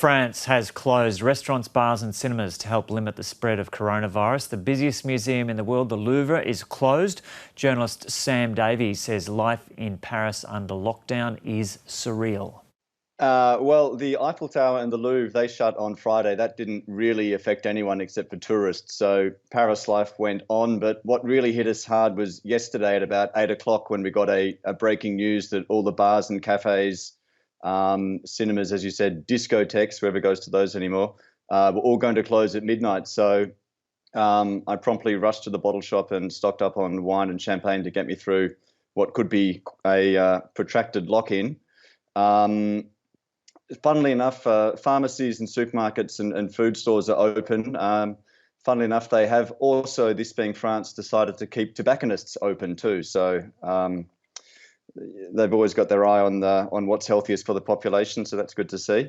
France has closed restaurants, bars and cinemas to help limit the spread of coronavirus. The busiest museum in the world, the Louvre, is closed. Journalist Sam Davies says life in Paris under lockdown is surreal. Well, the Eiffel Tower and the Louvre, they shut on Friday. That didn't really affect anyone except for tourists. So Paris life went on. But what really hit us hard was yesterday at about 8 o'clock when we got a breaking news that all the bars and cafes, cinemas, as you said, discotheques, whoever goes to those anymore, were all going to close at midnight. So I promptly rushed to the bottle shop and stocked up on wine and champagne to get me through what could be a protracted lock-in. Funnily enough, pharmacies and supermarkets and food stores are open. Funnily enough, they have also, this being France, decided to keep tobacconists open too. So they've always got their eye on what's healthiest for the population. So that's good to see.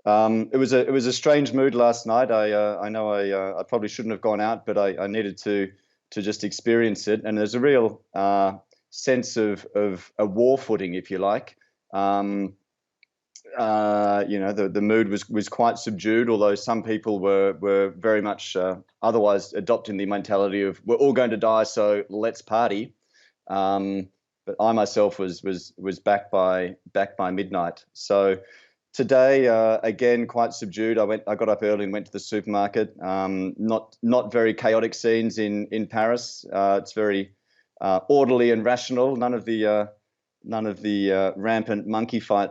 It was a strange mood last night. I know I probably shouldn't have gone out, but I needed to just experience it. And there's a real sense of a war footing, if you like. The mood was quite subdued, although some people were very much otherwise adopting the mentality of we're all going to die, so let's party. But I myself was back by midnight. So today, again, quite subdued. I got up early and went to the supermarket. Not very chaotic scenes in Paris. It's very orderly and rational. None of the rampant monkey fight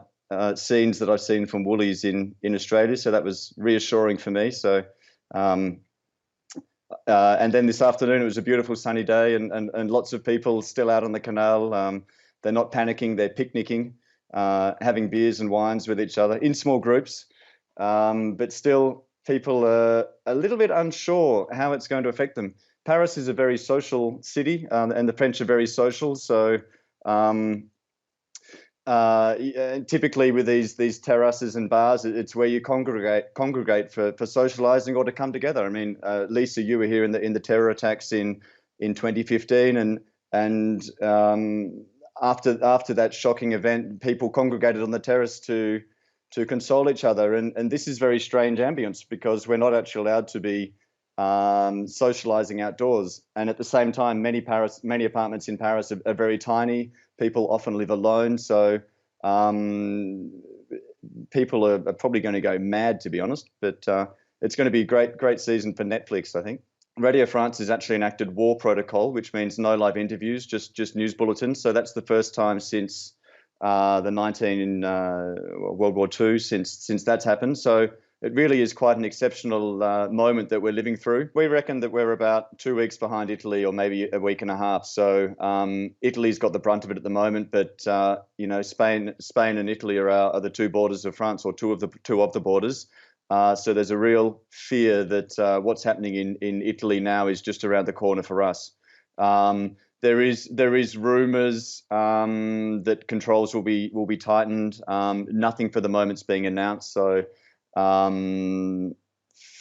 scenes that I've seen from Woolies in Australia, so that was reassuring for me. So, and then this afternoon it was a beautiful sunny day, and lots of people still out on the canal. They're not panicking; they're picnicking, having beers and wines with each other in small groups. But still, people are a little bit unsure how it's going to affect them. Paris is a very social city, and the French are very social, so. Typically with these terraces and bars, it's where you congregate for socializing or to come together. I mean, Lisa, you were here in the terror attacks in 2015, and after that shocking event, people congregated on the terrace to console each other. And this is very strange ambience because we're not actually allowed to be socializing outdoors. And at the same time, many apartments in Paris are very tiny. People often live alone, so people are probably going to go mad, to be honest. But it's going to be a great season for Netflix, I think. Radio France has actually enacted war protocol, which means no live interviews, just news bulletins. So that's the first time since World War II since that's happened. So it really is quite an exceptional moment that we're living through. We reckon that we're about 2 weeks behind Italy, or maybe a week and a half. So Italy's got the brunt of it at the moment, but Spain and Italy are the two borders of France, or two of the borders. So there's a real fear that what's happening in Italy now is just around the corner for us. There is rumours that controls will be tightened. Nothing for the moment's being announced. So. For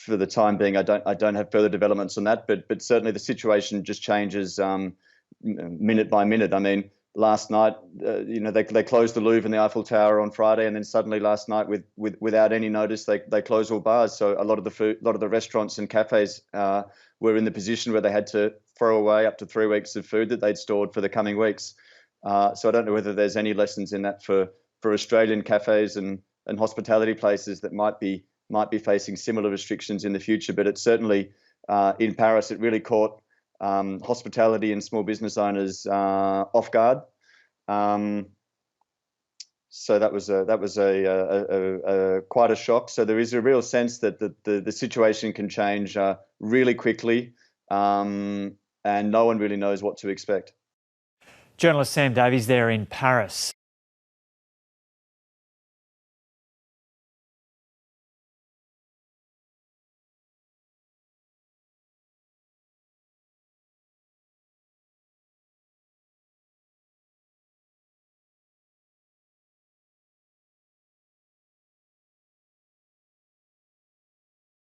the time being, I don't have further developments on that, but certainly the situation just changes minute by minute. I mean, last night, they closed the Louvre and the Eiffel Tower on Friday, and then suddenly last night, without any notice, they closed all bars. So a lot of the restaurants and cafes were in the position where they had to throw away up to 3 weeks of food that they'd stored for the coming weeks. So I don't know whether there's any lessons in that for Australian cafes and hospitality places that might be facing similar restrictions in the future. But it's certainly in Paris, it really caught hospitality and small business owners off guard. So that was quite a shock. So there is a real sense that the situation can change really quickly, and no one really knows what to expect. Journalist Sam Davies there in Paris.